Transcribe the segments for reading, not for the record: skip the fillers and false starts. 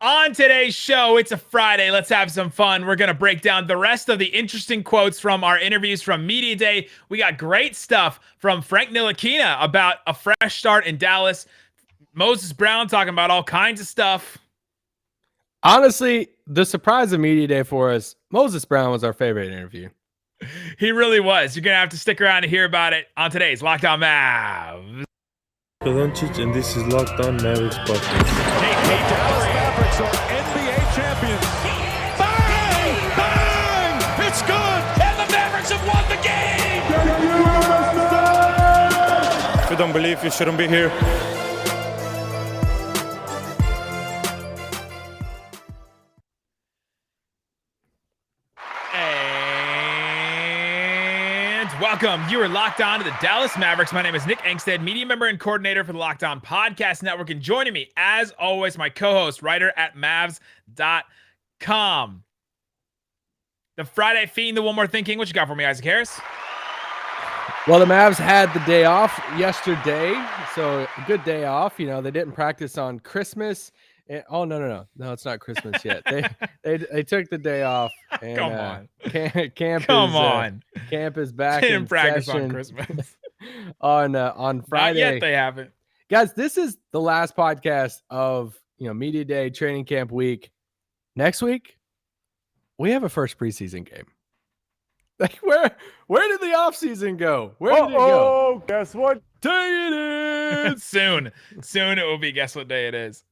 On today's show, it's a Friday. Let's have some fun. We're going to break down the rest of the interesting quotes from our interviews from Media Day. We got great stuff from Frank Ntilikina about a fresh start in Dallas. Moses Brown talking about all kinds of stuff. Honestly, the surprise of Media Day for us, Moses Brown was our favorite interview. He really was. You're going to have to stick around to hear about it on today's Locked On Mavs. Doncic, and this is Locked On Mavericks podcast. Hey, Dallas Mavericks are NBA champions. Bang! Bang! It's good! And the Mavericks have won the game! If you don't believe, you shouldn't be here. Welcome. You are locked on to the Dallas Mavericks. My name is Nick Angstadt, media member and coordinator for the Locked On Podcast Network. And joining me, as always, my co-host, writer at Mavs.com. The Friday Fiend, the One More Thing King. What you got for me, Isaac Harris? Well, the Mavs had the day off yesterday, so a good day off. You know, they didn't practice on Christmas. No, it's not Christmas yet. They took the day off. And, Come on, camp is back. They didn't in practice session on Christmas. on Friday. Not yet, they haven't. Guys, this is the last podcast of Media Day, training camp week. Next week, we have a first preseason game. Like where did the offseason go? Where did it go? Oh, guess what? Day it is. Soon it will be. Guess what day it is.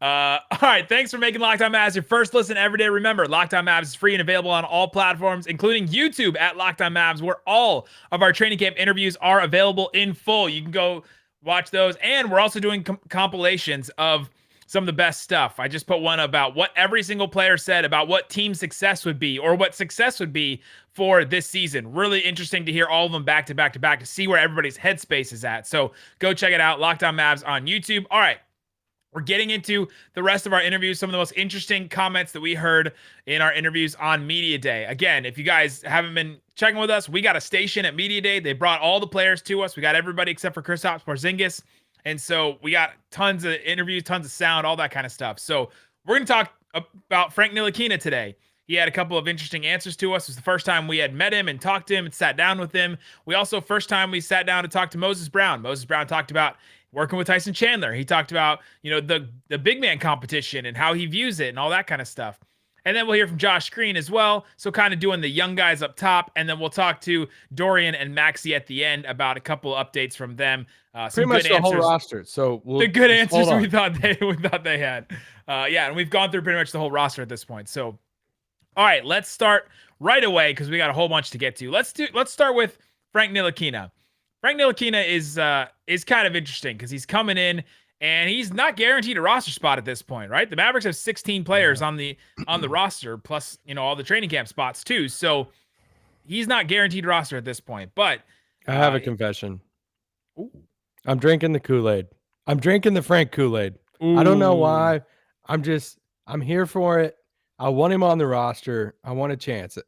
All right. Thanks for making Locked On Mavs your first listen every day. Remember, Locked On Mavs is free and available on all platforms, including YouTube at Locked On Mavs, where all of our training camp interviews are available in full. You can go watch those. And we're also doing compilations of some of the best stuff. I just put one about what every single player said about what team success would be or what success would be for this season. Really interesting to hear all of them back to back to back to see where everybody's headspace is at. So go check it out. Locked On Mavs on YouTube. All right. We're getting into the rest of our interviews, some of the most interesting comments that we heard in our interviews on Media Day. Again, if you guys haven't been checking with us, we got a station at Media Day. They brought all the players to us. We got everybody except for Kristaps Porzingis. And so we got tons of interviews, tons of sound, all that kind of stuff. So we're going to talk about Frank Ntilikina today. He had a couple of interesting answers to us. It was the first time we had met him and talked to him and sat down with him. We also, first time we sat down to talk to Moses Brown. Moses Brown talked about working with Tyson Chandler. He talked about, the big man competition and how he views it and all that kind of stuff. And then we'll hear from Josh Green as well. So kind of doing the young guys up top. And then we'll talk to Dorian and Maxey at the end about a couple of updates from them. Pretty much the whole roster. So the good answers we thought they had. And we've gone through pretty much the whole roster at this point. So, all right, let's start right away because we got a whole bunch to get to. Let's start with Frank Ntilikina. Frank Ntilikina is kind of interesting because he's coming in and he's not guaranteed a roster spot at this point, right? The Mavericks have 16 players on the roster, plus all the training camp spots too. So he's not guaranteed roster at this point. But I have a confession. Ooh. I'm drinking the Kool-Aid. I'm drinking the Frank Kool-Aid. I don't know why. I'm here for it. I want him on the roster. I want to chance it.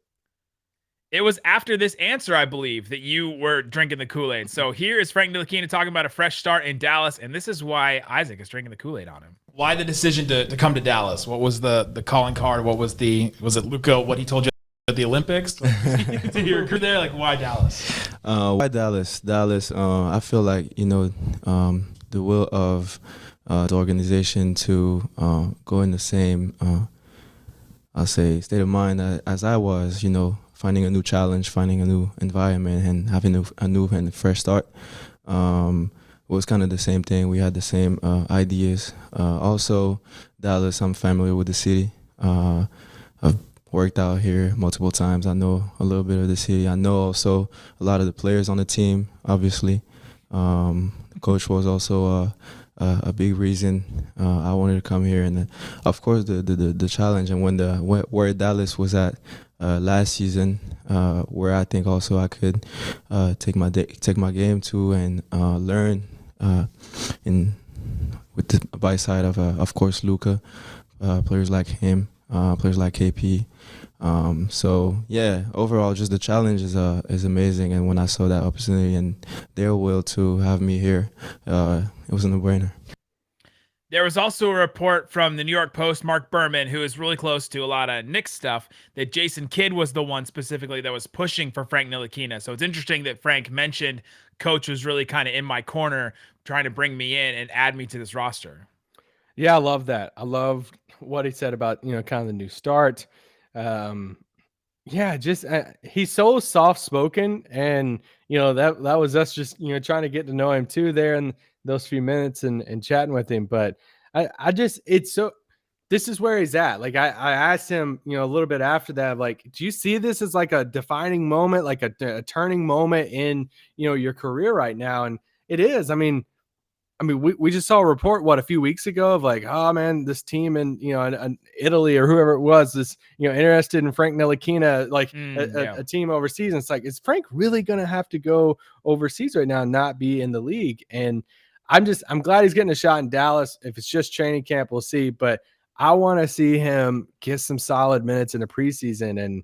It was after this answer, I believe, that you were drinking the Kool-Aid. So here is Frank Ntilikina talking about a fresh start in Dallas, and this is why Isaac is drinking the Kool-Aid on him. Why the decision to come to Dallas? What was the calling card? Was it Luka, what he told you at the Olympics? Did you recruit there? Like, why Dallas? Why Dallas? Dallas, I feel like, the will of the organization to go in the same, I'll say, state of mind as I was, finding a new challenge, finding a new environment, and having a new and fresh start. It was kind of the same thing. We had the same ideas. Also, Dallas, I'm familiar with the city. I've worked out here multiple times. I know a little bit of the city. I know also a lot of the players on the team, obviously. The coach was also a big reason I wanted to come here. And of course, the challenge and where Dallas was at last season, where I think also I could take my game to and learn with the by side of course Luka, players like him, players like KP. So yeah, overall, just the challenge is amazing. And when I saw that opportunity and their will to have me here, it was a no-brainer. There was also a report from the New York Post, Mark Berman, who is really close to a lot of Knicks stuff, that Jason Kidd was the one specifically that was pushing for Frank Ntilikina. So it's interesting that Frank mentioned coach was really kind of in my corner, trying to bring me in and add me to this roster. Yeah, I love that. I love what he said about, kind of the new start. Yeah, just he's so soft spoken, and that was us just trying to get to know him too there in those few minutes and chatting with him. But I just this is where he's at. Like I asked him a little bit after that, like, do you see this as like a defining moment, like a turning moment in your career right now? And it is. I mean, we just saw a report a few weeks ago of like, oh man, this team in in Italy or whoever it was is interested in Frank Ntilikina, like a team overseas. And it's like, is Frank really gonna have to go overseas right now and not be in the league? And I'm glad he's getting a shot in Dallas. If it's just training camp, we'll see. But I want to see him get some solid minutes in the preseason. And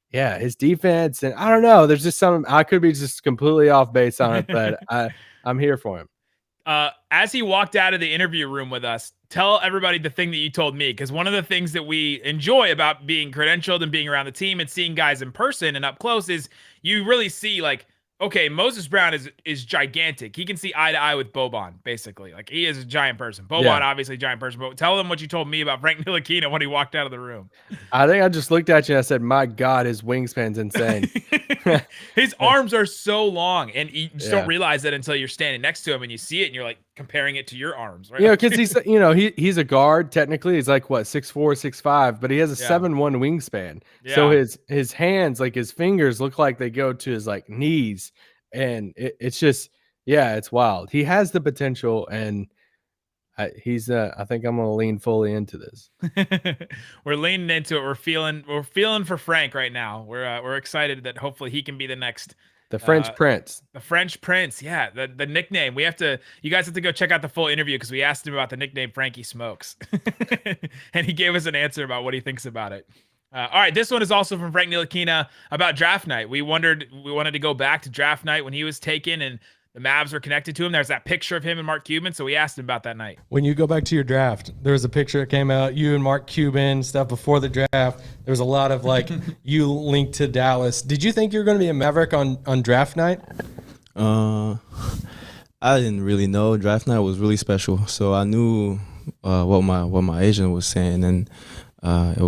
yeah, his defense, and I don't know, there's just I could be just completely off base on it, but I'm here for him. As he walked out of the interview room with us, tell everybody the thing that you told me, because one of the things that we enjoy about being credentialed and being around the team and seeing guys in person and up close is you really see, like, okay, Moses Brown is gigantic. He can see eye to eye with Boban, basically. Like, he is a giant person. Boban, obviously a giant person. But tell them what you told me about Frank Ntilikina when he walked out of the room. I think I just looked at you and I said, my God, his wingspan's insane. His arms are so long, and you just don't realize that until you're standing next to him and you see it, and you're like comparing it to your arms, right? Because he's he's a guard technically. He's like 6'4", 6'5", but he has a 7'1" wingspan. Yeah. So his hands, like his fingers, look like they go to his like knees, and it's just it's wild. He has the potential, and I think I'm gonna lean fully into this. We're leaning into it. We're feeling for Frank right now. We're excited that hopefully he can be the next French Prince. The French Prince, yeah. The nickname. You guys have to go check out the full interview because we asked him about the nickname Frankie Smokes, and he gave us an answer about what he thinks about it. All right, this one is also from Frank Ntilikina about draft night. We wanted to go back to draft night when he was taken, and the Mavs were connected to him. There's that picture of him and Mark Cuban, so we asked him about that night. When you go back to your draft, there was a picture that came out, you and Mark Cuban, stuff before the draft. There was a lot of, like, you linked to Dallas. Did you think you were going to be a Maverick on draft night? I didn't really know. Draft night was really special, so I knew what my agent was saying, and it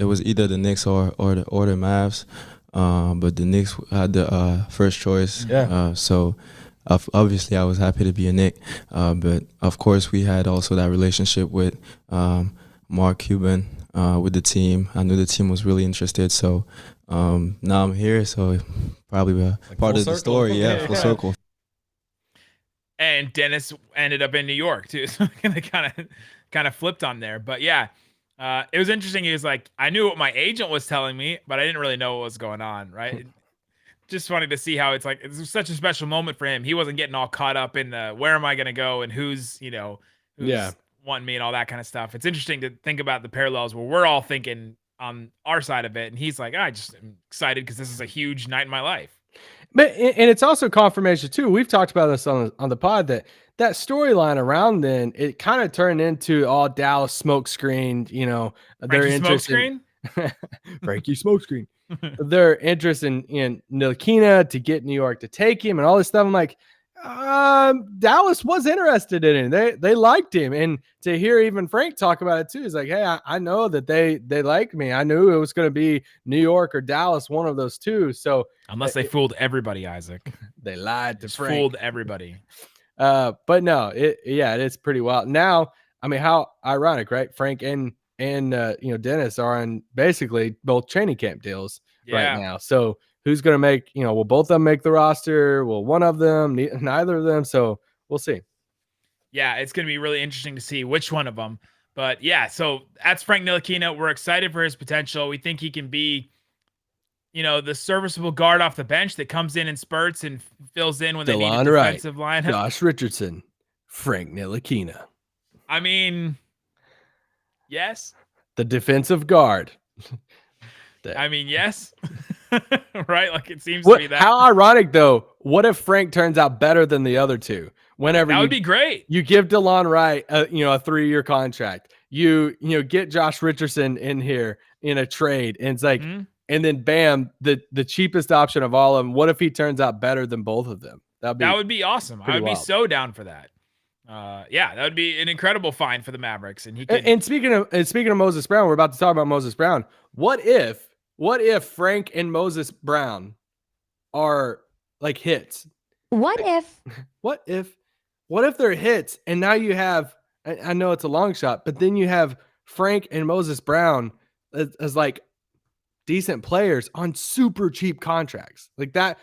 was either the Knicks or the Mavs. But the Knicks had the first choice. So obviously I was happy to be a Knick. But of course we had also that relationship with Mark Cuban with the team. I knew the team was really interested. So now I'm here. So probably like part of the story. Full circle. And Dennis ended up in New York too. So they kind of flipped on there. But yeah. It was interesting. He was like, I knew what my agent was telling me, but I didn't really know what was going on, right? Just wanted to see how it's like, it's such a special moment for him. He wasn't getting all caught up in the, where am I going to go and who's wanting me and all that kind of stuff. It's interesting to think about the parallels where we're all thinking on our side of it. And he's like, I just am excited because this is a huge night in my life. But, and it's also confirmation too. We've talked about this on the pod that storyline around then, it kind of turned into all Dallas smoke screen, their interest in Frankie smoke screen, their interest in Nilokina to get New York to take him and all this stuff. I'm like, Dallas was interested in him. They liked him. And to hear even Frank talk about it too, is like, hey, I know that they like me. I knew it was going to be New York or Dallas, one of those two. So unless they fooled everybody, Isaac, they lied to Frank. Fooled everybody. But no, it is pretty wild. Now, I mean, how ironic, right? Frank and Dennis are on basically both training camp deals right now. So who's going to make, will both of them make the roster? Will one of them, neither of them? So we'll see. Yeah, it's going to be really interesting to see which one of them. But yeah, so that's Frank Ntilikina. We're excited for his potential. We think he can be, the serviceable guard off the bench that comes in spurts and fills in when they need a defensive lineup. Josh Richardson, Frank Ntilikina. I mean, yes. The defensive guard. I mean, yes. Right? Like it seems to be that. How ironic, though. What if Frank turns out better than the other two? whenever That would be great. you give DeLon Wright a 3-year contract, you get Josh Richardson in here in a trade, and it's like, and then bam, the cheapest option of all of them. What if he turns out better than both of them? That would be awesome. I would be so down for that. That would be an incredible find for the Mavericks. And he could... and speaking of Moses Brown, we're about to talk about Moses Brown. What if Frank and Moses Brown are like hits? What if they're hits, and now you have, I know it's a long shot, but then you have Frank and Moses Brown as like decent players on super cheap contracts. Like that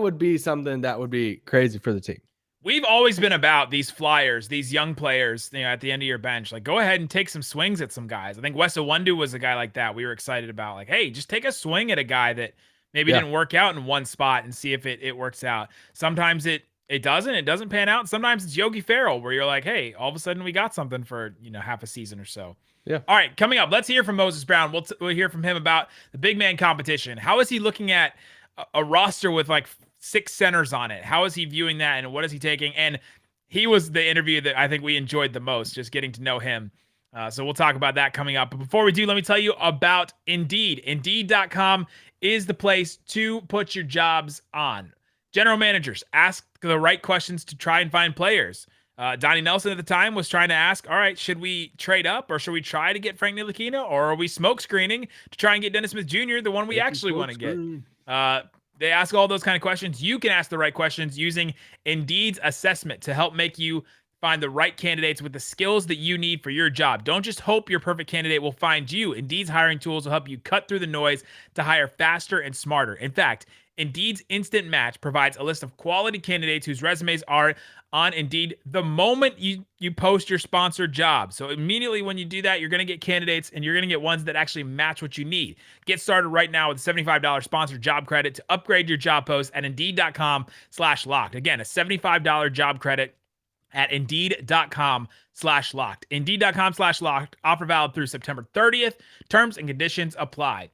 would be something that would be crazy for the team. We've always been about these flyers, these young players, at the end of your bench. Like, go ahead and take some swings at some guys. I think Wes Iwundu was a guy like that. We were excited about, like, hey, just take a swing at a guy that maybe didn't work out in one spot and see if it works out. Sometimes it doesn't pan out. Sometimes it's Yogi Ferrell, where you're like, hey, all of a sudden we got something for, half a season or so. Yeah. All right, coming up, let's hear from Moses Brown. We'll hear from him about the big man competition. How is he looking at a roster with like 6 centers on it? How is he viewing that, and what is he taking? And he was the interview that I think we enjoyed the most, just getting to know him. So we'll talk about that coming up. But before we do, let me tell you about Indeed. Indeed.com is the place to put your jobs on. General managers, ask the right questions to try and find players. Donnie Nelson at the time was trying to ask, all right, should we trade up, or should we try to get Frank Ntilikina, or are we smoke screening to try and get Dennis Smith Jr., the one we actually want to get? They ask all those kind of questions. You can ask the right questions using Indeed's assessment to help make you find the right candidates with the skills that you need for your job. Don't just hope your perfect candidate will find you. Indeed's hiring tools will help you cut through the noise to hire faster and smarter. In fact, Indeed's Instant Match provides a list of quality candidates whose resumes are on Indeed the moment you post your sponsored job. So immediately when you do that, you're going to get candidates, and you're going to get ones that actually match what you need. Get started right now with a $75 sponsored job credit to upgrade your job post at Indeed.com/locked. Again, a $75 job credit at Indeed.com/locked. Indeed.com/locked. Offer valid through September 30th. Terms and conditions apply.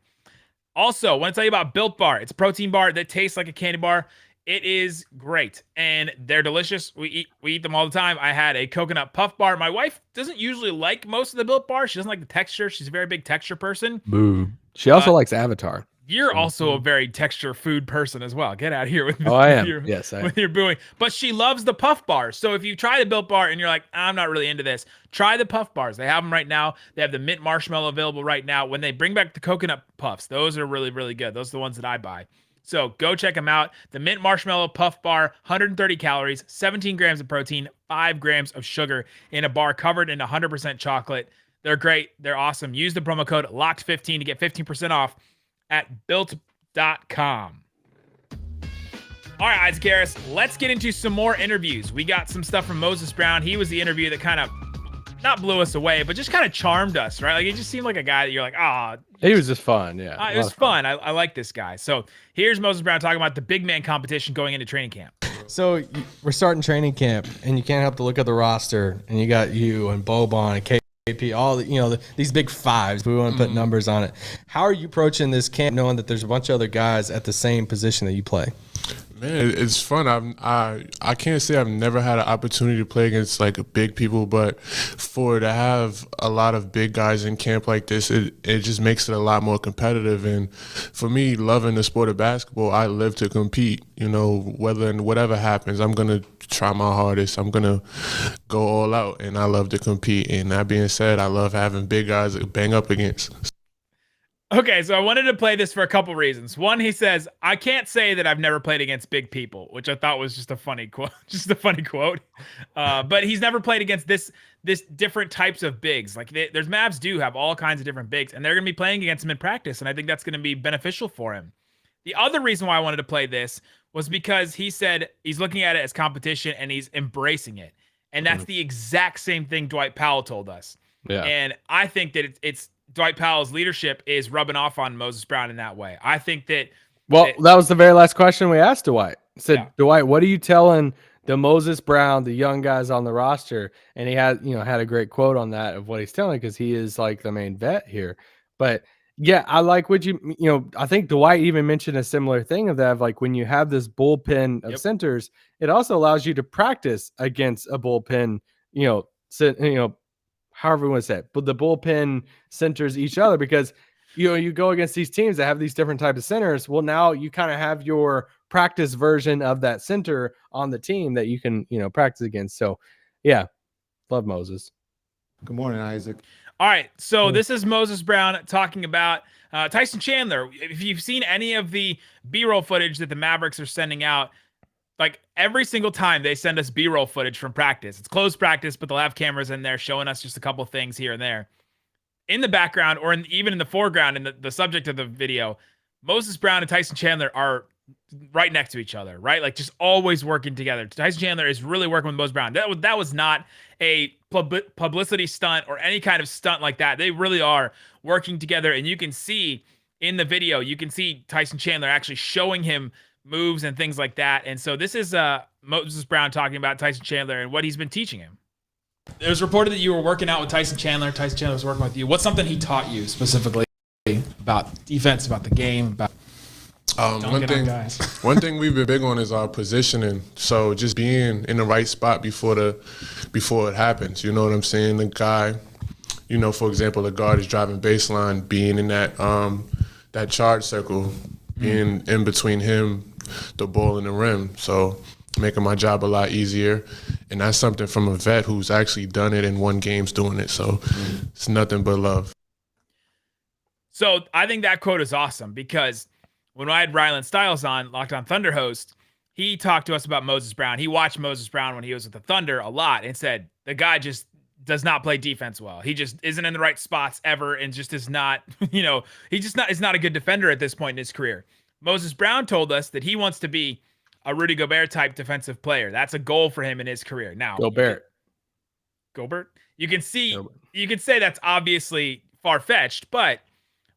Also, I want to tell you about Built Bar. It's a protein bar that tastes like a candy bar. It is great, and they're delicious. We eat them all the time. I had a coconut puff bar. My wife doesn't usually like most of the Built Bar. She doesn't like the texture. She's a very big texture person. Boo. She also likes Avatar. You're also a very texture food person as well. Get out of here with I am. Yes, I am. With your booing. But she loves the puff bars. So if you try the Built Bar and you're like, I'm not really into this, try the puff bars. They have them right now. They have the mint marshmallow available right now. When they bring back the coconut puffs, those are really, really good. Those are the ones that I buy. So go check them out. The mint marshmallow puff bar, 130 calories, 17 grams of protein, 5 grams of sugar in a bar covered in 100% chocolate. They're great. They're awesome. Use the promo code LOCKED15 to get 15% off at built.com. All right, Isaac Harris, let's get into some more interviews. We got some stuff from Moses Brown. He was the interview that kind of not blew us away, but just kind of charmed us, right? Like, it just seemed like a guy that you're like, he was just fun. Yeah. It was fun. I like this guy. So here's Moses Brown talking about the big man competition going into training camp. So we're starting training camp, and you can't help to look at the roster, and you got you and Boban and KP, all the, these big fives. We want to put numbers on it. How are you approaching this camp, knowing that there's a bunch of other guys at the same position that you play? Man, it's fun. I can't say I've never had an opportunity to play against like big people, but to have a lot of big guys in camp like this, it just makes it a lot more competitive. And for me, loving the sport of basketball, I live to compete. Whatever happens, I'm gonna try my hardest. I'm gonna go all out, and I love to compete. And that being said, I love having big guys to bang up against. Okay, so I wanted to play this for a couple reasons. One, he says, I can't say that I've never played against big people, which I thought was just a funny quote. But he's never played against this different types of bigs. Like there's Mavs do have all kinds of different bigs, and they're going to be playing against him in practice, and I think that's going to be beneficial for him. The other reason why I wanted to play this was because he said he's looking at it as competition and he's embracing it. And that's the exact same thing Dwight Powell told us. Yeah. And I think that it's Dwight Powell's leadership is rubbing off on Moses Brown in that way. I think that. Well, that was the very last question we asked Dwight. Dwight, what are you telling the Moses Brown, the young guys on the roster? And he had a great quote on that of what he's telling, because he is like the main vet here. But Yeah, I like what I think Dwight even mentioned a similar thing of that. Of like when you have this bullpen of centers, it also allows you to practice against a bullpen, however you want to say it, but the bullpen centers each other because, you go against these teams that have these different types of centers. Well, now you kind of have your practice version of that center on the team that you can, practice against. So yeah, love Moses. Good morning, Isaac. All right, so this is Moses Brown talking about Tyson Chandler. If you've seen any of the B-roll footage that the Mavericks are sending out, like every single time they send us B-roll footage from practice, it's closed practice, but they'll have cameras in there showing us just a couple things here and there. In the background, or even in the foreground, in the subject of the video, Moses Brown and Tyson Chandler are right next to each other, right? Like just always working together. Tyson Chandler is really working with Moses Brown. That was not a publicity stunt or any kind of stunt like that. They really are working together, and you can see in the video, you can see Tyson Chandler actually showing him moves and things like that. And so this is Moses Brown talking about Tyson Chandler and what he's been teaching him. It was reported that you were working out with Tyson Chandler. Tyson Chandler was working with you. What's something he taught you specifically about defense, about the game, about one thing we've been big on is our positioning. So just being in the right spot before it happens. You know what I'm saying? The guy, for example, the guard is driving baseline, being in that charge circle, being in between him, the ball, and the rim. So making my job a lot easier. And that's something from a vet who's actually done it and won games doing it. So it's nothing but love. So I think that quote is awesome because when I had Rylan Stiles on, Locked On Thunder host, he talked to us about Moses Brown. He watched Moses Brown when he was with the Thunder a lot and said the guy just does not play defense well. He just isn't in the right spots ever and just is not, is not a good defender at this point in his career. Moses Brown told us that he wants to be a Rudy Gobert type defensive player. That's a goal for him in his career. Now, Gobert. You can say that's obviously far-fetched, but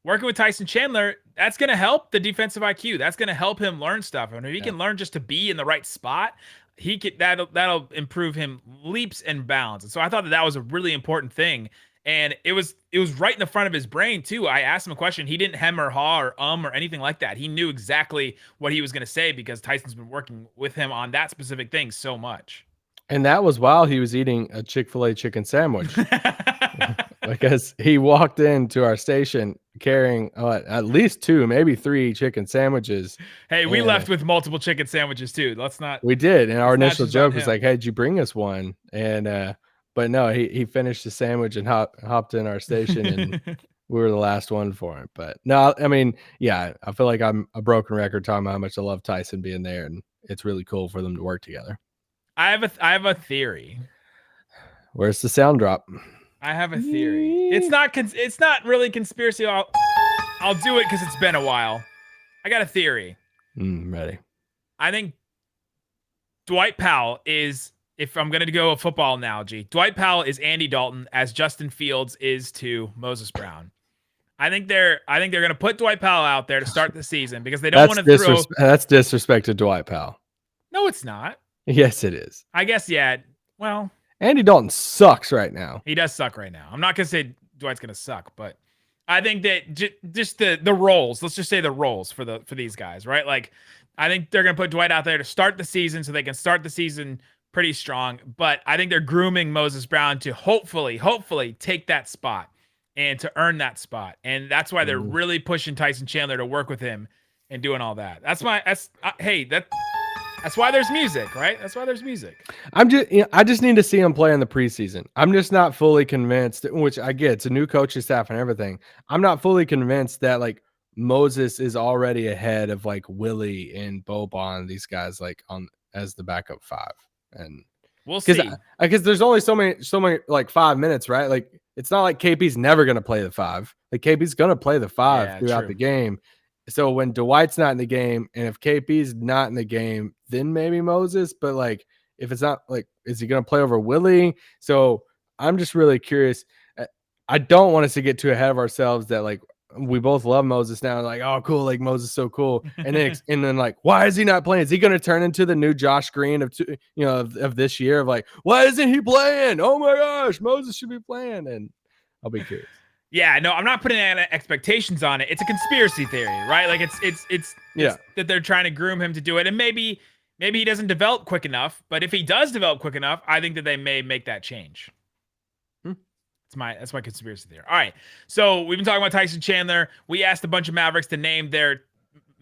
working with Tyson Chandler, that's going to help the defensive IQ. That's going to help him learn stuff. And if he can learn just to be in the right spot, that'll improve him leaps and bounds. And so I thought that was a really important thing. And it was right in the front of his brain too. I asked him a question. He didn't hem or haw or anything like that. He knew exactly what he was going to say because Tyson's been working with him on that specific thing so much. And that was while he was eating a Chick-fil-A chicken sandwich. Because he walked into our station carrying at least 2, maybe 3 chicken sandwiches. Hey, we left with multiple chicken sandwiches too. We did. And our initial joke was like, hey, did you bring us one? And, but no, he finished the sandwich and hopped in our station and we were the last one for him. But no, I mean, yeah, I feel like I'm a broken record talking about how much I love Tyson being there, and it's really cool for them to work together. I have a theory. Where's the sound drop? I have a theory. It's not really conspiracy. I'll do it because it's been a while. I got a theory. Ready. I think Dwight Powell is, if I'm going to go a football analogy, Dwight Powell is Andy Dalton as Justin Fields is to Moses Brown. I think they're going to put Dwight Powell out there to start the season because they don't want to throw. That's disrespect to Dwight Powell. No, it's not. Yes, it is. I guess, yeah. Well, Andy Dalton sucks right now. He does suck right now. I'm not going to say Dwight's going to suck, but I think that just the roles, let's just say the roles for these guys, right? Like, I think they're going to put Dwight out there to start the season so they can start the season pretty strong. But I think they're grooming Moses Brown to hopefully take that spot and to earn that spot. And that's why they're really pushing Tyson Chandler to work with him and doing all that. That's why there's music, right? That's why there's music. I just need to see him play in the preseason. I'm just not fully convinced, which I get. It's a new coaching staff and everything. I'm not fully convinced that like Moses is already ahead of like Willie and Boban, these guys like on as the backup 5. And we'll see. Because there's only so many like 5 minutes, right? Like it's not like KP's never going to play the 5. Like KP's going to play the 5 throughout the game. So when Dwight's not in the game, and if KP's not in the game, then maybe Moses. But like, if it's not, like, is he going to play over Willie? So I'm just really curious. I don't want us to get too ahead of ourselves that like we both love Moses now. Like, oh, cool, like Moses is so cool. And then like, why is he not playing? Is he going to turn into the new Josh Green of this year? Of like, why isn't he playing? Oh my gosh, Moses should be playing. And I'll be curious. Yeah, no, I'm not putting any expectations on it. It's a conspiracy theory, right? Like it's that they're trying to groom him to do it, and maybe he doesn't develop quick enough. But if he does develop quick enough, I think that they may make that change. That's my conspiracy theory. All right, so we've been talking about Tyson Chandler. We asked a bunch of Mavericks to name their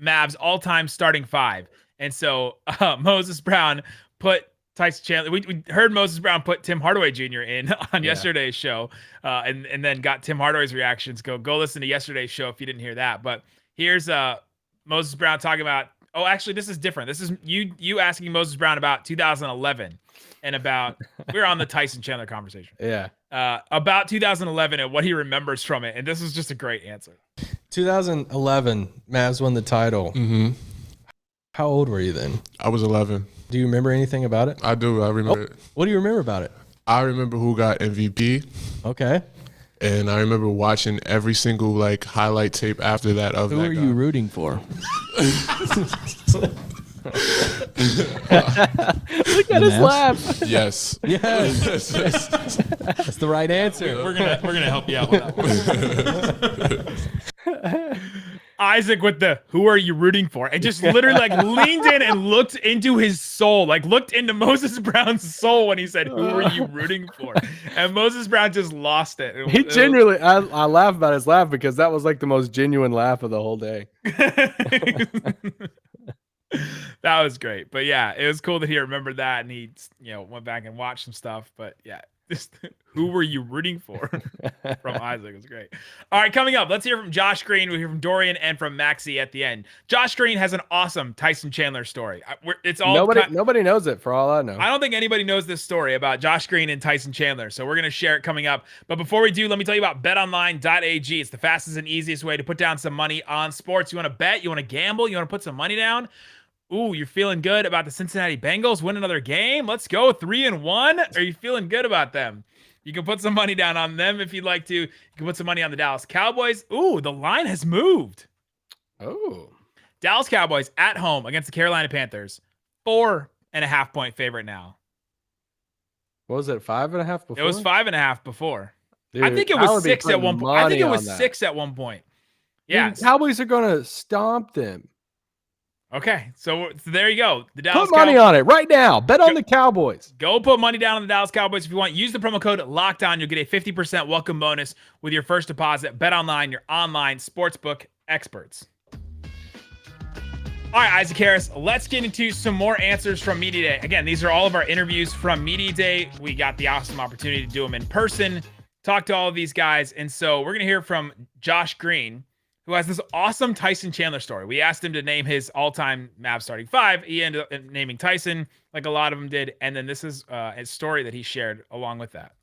Mavs all-time starting five, and so Moses Brown put Tyson Chandler. We heard Moses Brown put Tim Hardaway Jr. in on yesterday's show, and then got Tim Hardaway's reactions. Go listen to yesterday's show if you didn't hear that. But here's Moses Brown talking about. Oh, actually, this is different. This is you asking Moses Brown about 2011 and about we're on the Tyson Chandler conversation. Yeah. About 2011 and what he remembers from it, and this was just a great answer. 2011, Mavs won the title. Mm-hmm. How old were you then? I was 11. Do you remember anything about it? I do. I remember it. What do you remember about it? I remember who got MVP. Okay. And I remember watching every single highlight tape after that of Who that are guy. you rooting for? Look at his laugh. Yes. Yes. That's the right answer. We're gonna help you out with that one. Isaac with the "Who are you rooting for?" and just literally leaned in and looked into his soul, looked into Moses Brown's soul when he said, "Who are you rooting for?" And Moses Brown just lost it. He genuinely, I laugh about his laugh because that was the most genuine laugh of the whole day. That was great. But yeah, it was cool that he remembered that and he went back and watched some stuff. But yeah, just who were you rooting for from Isaac? It was great. All right, coming up, let's hear from Josh Green. We'll hear from Dorian and from Maxie at the end. Josh Green has an awesome Tyson Chandler story. It's all nobody knows it for all I know. I don't think anybody knows this story about Josh Green and Tyson Chandler, so we're going to share it coming up. But before we do, let me tell you about betonline.ag. It's the fastest and easiest way to put down some money on sports. You want to bet? You want to gamble? You want to put some money down? Ooh, you're feeling good about the Cincinnati Bengals win another game? Let's go 3-1. Are you feeling good about them? You can put some money down on them if you'd like to. You can put some money on the Dallas Cowboys. Ooh, the line has moved. Oh. Dallas Cowboys at home against the Carolina Panthers. 4.5 point favorite now. What was it, 5.5 before? It was 5.5 before. Dude, I think it was 6 at one point. I think it was 6 at one point. Yeah. Dude, Cowboys are going to stomp them. Okay, so there you go. The Dallas Put money on it right now. Bet on the Cowboys. Go put money down on the Dallas Cowboys if you want. Use the promo code LOCKEDON. You'll get a 50% welcome bonus with your first deposit. Bet online, your online sportsbook experts. All right, Isaac Harris, let's get into some more answers from Media Day. Again, these are all of our interviews from Media Day. We got the awesome opportunity to do them in person, talk to all of these guys. And so we're going to hear from Josh Green, who has this awesome Tyson Chandler story. We asked him to name his all-time Mavs starting five. He ended up naming Tyson, like a lot of them did. And then this is a story that he shared along with that.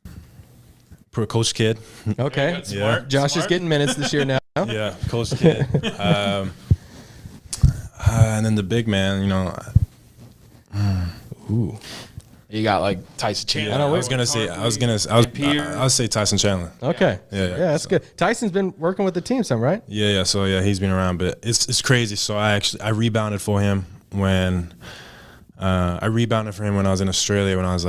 Pro coach kid. Okay. Yeah. Josh is getting minutes this year now. Yeah, coach kid. And then the big man, Ooh. You got Tyson Chandler. I was say Tyson Chandler. Okay. Yeah. That's good. Tyson's been working with the team some, right? Yeah. So he's been around, but it's crazy. So I rebounded for him when I was in Australia when I was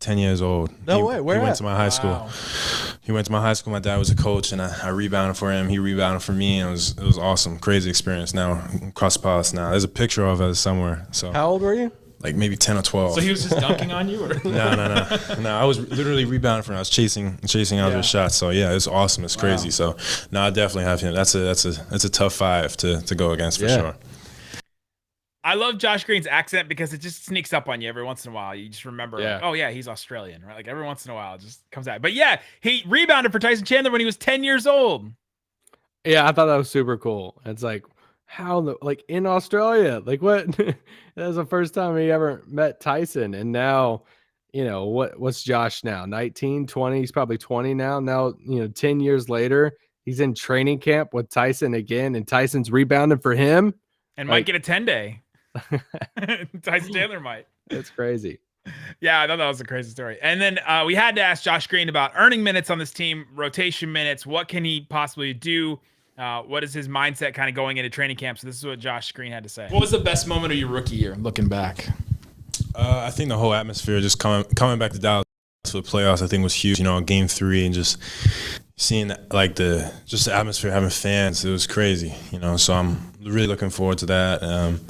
10 years old. No way. Where he went at? to my high school. He went to my high school. My dad was a coach, and I rebounded for him. He rebounded for me, and it was awesome, crazy experience. Now cross paths. Now there's a picture of us somewhere. So How old were you? maybe 10 or 12. So he was just dunking on you? Or? No. I was literally rebounding for him. I was chasing out his shots. So yeah, it's awesome. It's crazy. So no, I definitely have him. That's a tough five to go against for sure. I love Josh Green's accent because it just sneaks up on you every once in a while. You just remember, oh yeah, he's Australian, right? Every once in a while it just comes out. But yeah, he rebounded for Tyson Chandler when he was 10 years old. Yeah, I thought that was super cool. It's how in Australia, what? That was the first time he ever met Tyson. And now, what's Josh now? 19, 20, he's probably 20 now. Now, 10 years later, he's in training camp with Tyson again, and Tyson's rebounding for him. And might get a 10-day. Tyson Chandler might. It's crazy. Yeah, I thought that was a crazy story. And then we had to ask Josh Green about earning minutes on this team, rotation minutes. What can he possibly do? What is his mindset kind of going into training camp? So this is what Josh Green had to say. What was the best moment of your rookie year, looking back? I think the whole atmosphere, just coming back to Dallas for the playoffs, I think was huge. Game 3 and just seeing like the atmosphere, having fans, it was crazy, you know. So I'm really looking forward to that.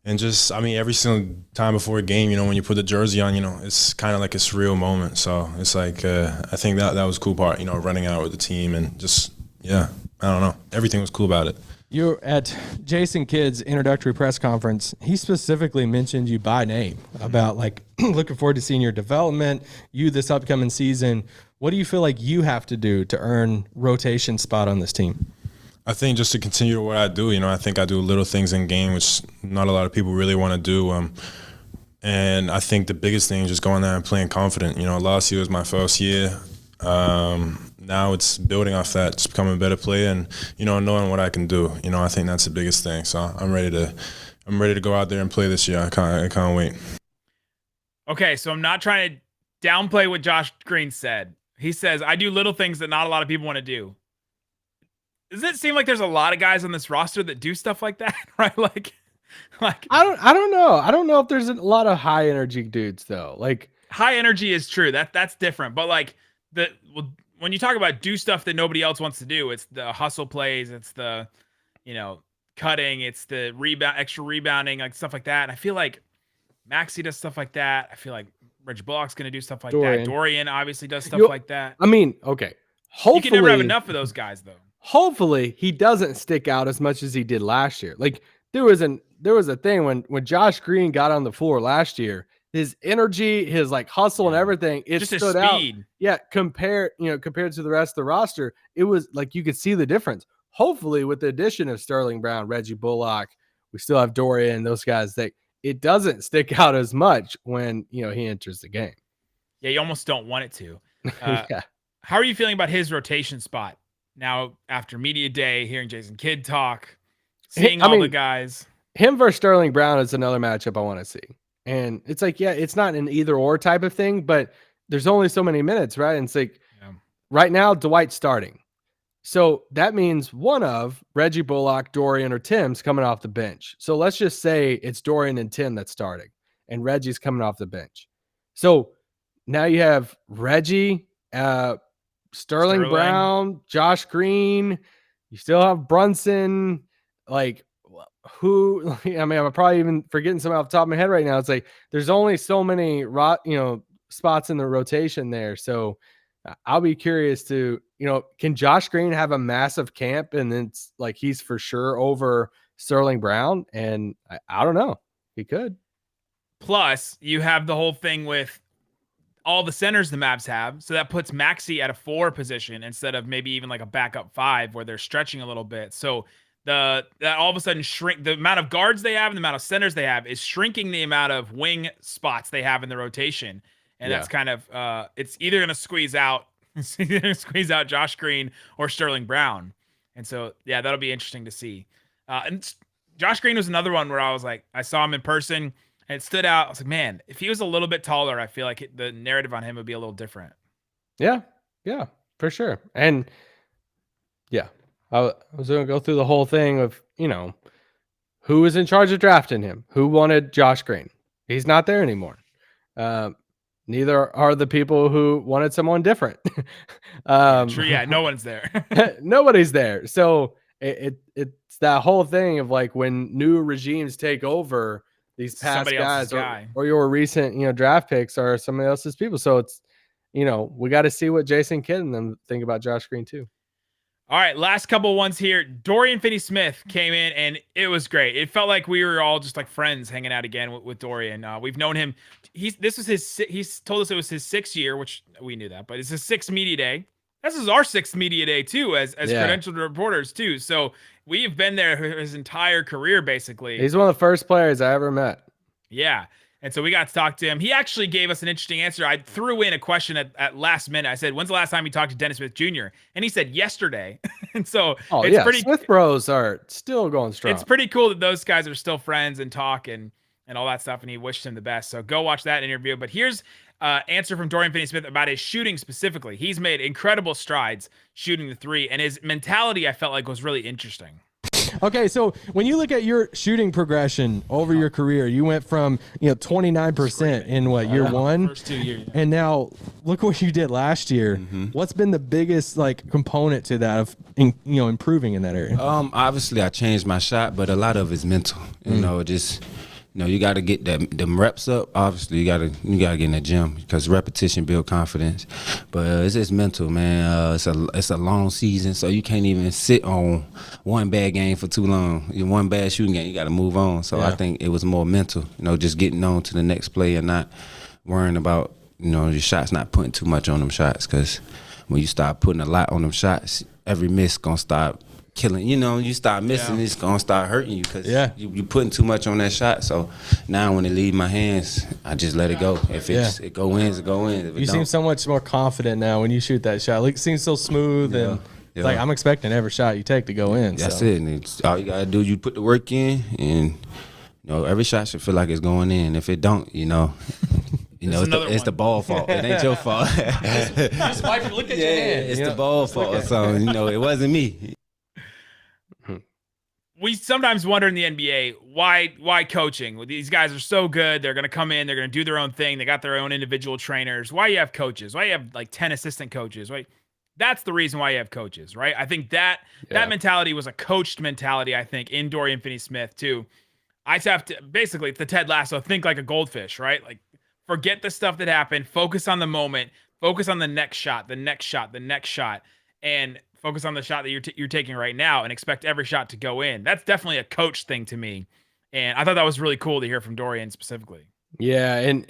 And just, I mean, every single time before a game, you know, when you put the jersey on, you know, it's kind of like a surreal moment. So it's like, I think that was a cool part, you know, running out with the team and just, yeah, I don't know. Everything was cool about it. You're at Jason Kidd's introductory press conference. He specifically mentioned you by name about like looking forward to seeing your development, you this upcoming season. What do you feel like you have to do to earn rotation spot on this team? I think just to continue what I do, you know, I think I do little things in game, which not a lot of people really want to do. And I think the biggest thing is just going there and playing confident. You know, last year was my first year. Now it's building off that, just becoming a better player and, you know, knowing what I can do. You know, I think that's the biggest thing. So I'm ready to go out there and play this year. I can't wait. Okay, so I'm not trying to downplay what Josh Green said. He says, I do little things that not a lot of people want to do. Does it seem like there's a lot of guys on this roster that do stuff like that? Right? Like I don't know. I don't know if there's a lot of high energy dudes though. Like high energy is true. That's different. But like when you talk about do stuff that nobody else wants to do, it's the hustle plays, it's the, you know, cutting, it's the extra rebounding, like stuff like that. And I feel like Maxey does stuff like that. I feel like Reggie Bullock's going to do stuff like that. Dorian obviously does stuff like that. I mean, okay. Hopefully, you can never have enough of those guys though. Hopefully he doesn't stick out as much as he did last year. Like there was a thing when Josh Green got on the floor last year, his energy, his like hustle and everything, it just stood his speed. out. Yeah, compared to the rest of the roster, it was like you could see the difference. Hopefully with the addition of Sterling Brown, Reggie Bullock, we still have Dorian, those guys, that it doesn't stick out as much when, you know, he enters the game. Yeah, you almost don't want it to. Yeah. How are you feeling about his rotation spot? Now, after media day, hearing Jason Kidd talk, seeing all the guys. Him versus Sterling Brown is another matchup I want to see. And it's like, yeah, it's not an either or type of thing, but there's only so many minutes, right? And it's like, right now, Dwight's starting. So that means one of Reggie Bullock, Dorian, or Tim's coming off the bench. So let's just say it's Dorian and Tim that's starting, and Reggie's coming off the bench. So now you have Reggie, Sterling Brown, Josh Green. You still have Brunson. Like, who? I mean, I'm probably even forgetting some off the top of my head right now. It's like there's only so many, spots in the rotation there. So I'll be curious to, can Josh Green have a massive camp and then it's like he's for sure over Sterling Brown? And I don't know. He could. Plus, you have the whole thing with all the centers the Mavs have. So that puts Maxey at a 4 position instead of maybe even like a backup 5 where they're stretching a little bit. So that all of a sudden the amount of guards they have and the amount of centers they have is shrinking the amount of wing spots they have in the rotation. And that's kind of, it's either going to squeeze out Josh Green or Sterling Brown. And so, yeah, that'll be interesting to see. And Josh Green was another one where I was like, I saw him in person and it stood out. I was like, man, if he was a little bit taller, I feel like the narrative on him would be a little different. Yeah, for sure. And yeah, I was going to go through the whole thing of, who was in charge of drafting him, who wanted Josh Green. He's not there anymore. Neither are the people who wanted someone different. No one's there. Nobody's there. So it's that whole thing of like when new regimes take over, these past guys or your recent, draft picks are somebody else's people. So it's, we got to see what Jason Kidd and them think about Josh Green too. All right, last couple ones here. Dorian Finney-Smith came in, and it was great. It felt like we were all just like friends hanging out again with Dorian. We've known him. He's told us it was his 6th year, which we knew that, but it's his 6th media day. This is our 6th media day too, as credentialed reporters too. So we've been there his entire career, basically. He's one of the first players I ever met. Yeah. And so we got to talk to him. He actually gave us an interesting answer. I threw in a question at last minute. I said, when's the last time you talked to Dennis Smith Jr.? And he said yesterday. And so it's pretty Smith Bros are still going strong. It's pretty cool that those guys are still friends and talk and all that stuff. And he wished him the best. So go watch that interview. But here's answer from Dorian Finney-Smith about his shooting specifically. He's made incredible strides shooting the 3, and his mentality, I felt like, was really interesting. Okay, so when you look at your shooting progression over your career, you went from 29% in year one, First 2 years. and now look what you did last year. What's been the biggest component to that of improving in that area? Obviously I changed my shot, but a lot of it's mental. You got to get them reps up. Obviously, you got to get in the gym because repetition builds confidence. But it's just mental, man. It's a long season, so you can't even sit on one bad game for too long. One bad shooting game, you got to move on. So I think it was more mental, just getting on to the next play and not worrying about your shots, not putting too much on them shots. Because when you start putting a lot on them shots, every miss gonna start killing. You start missing, it's gonna start hurting you because you putting too much on that shot. So now when it leave my hands, I just let it go. If it go in, it go in. You seem so much more confident now when you shoot that shot. It seems so smooth and I'm expecting every shot you take to go in. That's it. And all you gotta do, you put the work in, and every shot should feel like it's going in. If it don't, it's the ball fault. It ain't your fault. Just look at your hand. It's the ball fault. So it wasn't me. We sometimes wonder in the NBA why coaching. Well, these guys are so good. They're going to come in. They're going to do their own thing. They got their own individual trainers. Why you have coaches? Why you have 10 assistant coaches? Right? That's the reason why you have coaches, right? I think that mentality was a coached mentality. I think in Dorian Finney-Smith too. I have to basically, it's the Ted Lasso, think like a goldfish, right? Like forget the stuff that happened. Focus on the moment. Focus on the next shot, the next shot, the next shot, and focus on the shot that you're taking right now and expect every shot to go in. That's definitely a coach thing to me. And I thought that was really cool to hear from Dorian specifically. Yeah, and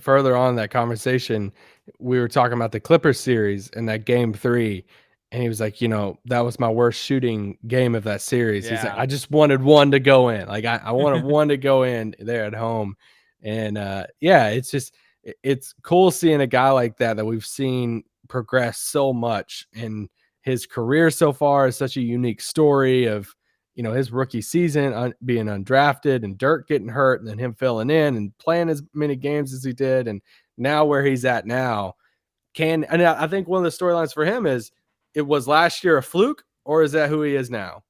further on in that conversation, we were talking about the Clippers series and that game 3, and he was like, that was my worst shooting game of that series. Yeah. He's like, I just wanted one to go in. Like I wanted one to go in there at home. And it's cool seeing a guy like that we've seen progress so much, and his career so far is such a unique story of, his rookie season being undrafted and Dirk getting hurt and then him filling in and playing as many games as he did. And now where he's at now and I think one of the storylines for him is, it was last year a fluke, or is that who he is now?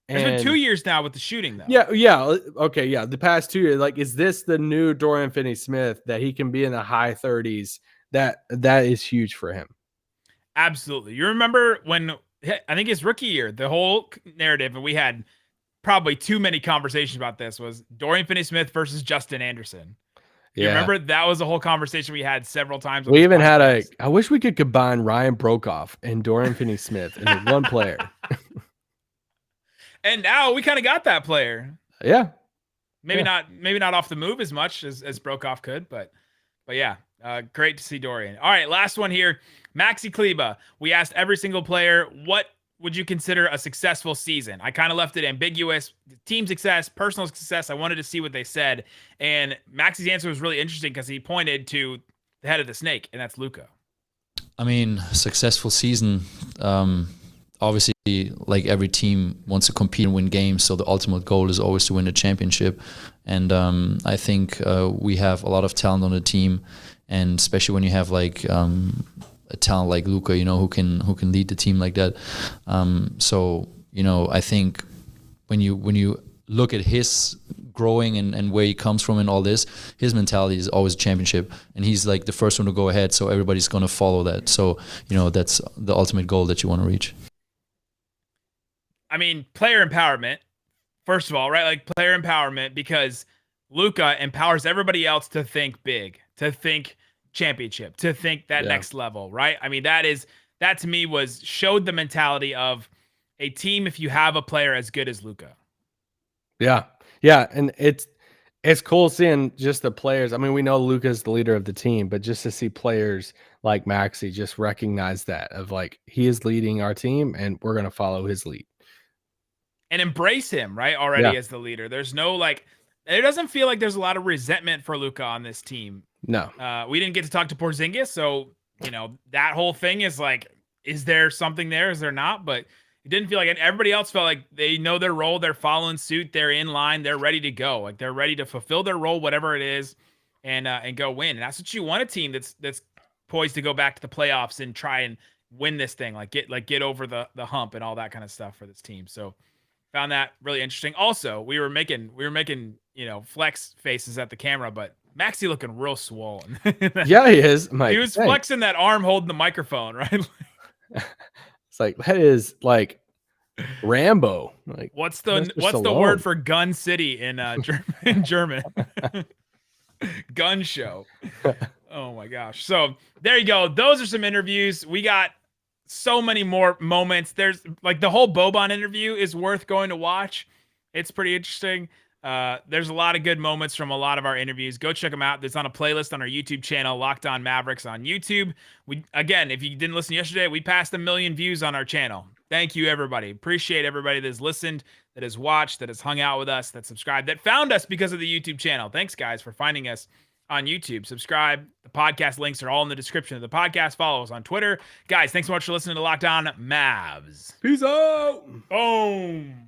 It's been 2 years now with the shooting though. Yeah. Okay. Yeah. The past 2 years, is this the new Dorian Finney-Smith that he can be in the high 30s? That is huge for him. Absolutely. You remember when, I think his rookie year, the whole narrative, and we had probably too many conversations about this, was Dorian Finney-Smith versus Justin Anderson. You remember that was a whole conversation we had several times. We even had I wish we could combine Ryan Brokoff and Dorian Finney-Smith into one player. And now we kind of got that player. Yeah. Maybe not off the move as much as Brokoff could, but yeah, great to see Dorian. All right, last one here. Maxi Kleba. We asked every single player, what would you consider a successful season? I kind of left it ambiguous. Team success, personal success. I wanted to see what they said. And Maxi's answer was really interesting because he pointed to the head of the snake, and that's Luka. I mean, successful season. Obviously, like every team wants to compete and win games, so the ultimate goal is always to win the championship. And I think we have a lot of talent on the team, and especially when you have a talent like Luka, who can lead the team like that. So I think when you look at his growing and where he comes from and all this, his mentality is always championship, and he's like the first one to go ahead, so everybody's going to follow that. So that's the ultimate goal that you want to reach. I mean, player empowerment, first of all, right? Like player empowerment, because Luka empowers everybody else to think big, to think championship, to think that next level, right? I mean, that to me showed the mentality of a team if you have a player as good as Luka. Yeah. Yeah. And it's cool seeing just the players. I mean, we know Luka's the leader of the team, but just to see players like Maxi just recognize that of he is leading our team and we're going to follow his lead. And embrace him, right? Already as the leader. There's no it doesn't feel like there's a lot of resentment for Luka on this team. No. We didn't get to talk to Porzingis, so that whole thing is is there something there? Is there not? But it didn't feel like it. Everybody else felt like they know their role, they're following suit, they're in line, they're ready to go. They're ready to fulfill their role, whatever it is, and go win. And that's what you want, a team that's poised to go back to the playoffs and try and win this thing, get over the hump and all that kind of stuff for this team. So Found that really interesting. Also, we were making flex faces at the camera, but Maxey looking real swollen. Yeah, he is. I'm like, he was dang. flexing that arm holding the microphone, right? It's like that is like Rambo. Like What's the Mr. word Stallone. for gun city in in German? Gun show. Oh my gosh. So there you go. Those are some interviews. We got so many more moments. There's like the whole Boban interview is worth going to watch. It's pretty interesting. There's a lot of good moments from a lot of our interviews. Go check them out. There's on a playlist on our YouTube channel, Locked On Mavericks on YouTube. Again, if you didn't listen yesterday, we passed 1 million views on our channel. Thank you, everybody. Appreciate everybody that has listened, that has watched, that has hung out with us, that subscribed, that found us because of the YouTube channel. Thanks, guys, for finding us on YouTube. Subscribe. The podcast links are all in the description of the podcast. Follow us on Twitter. Guys, thanks so much for listening to Locked On Mavs. Peace out. Boom.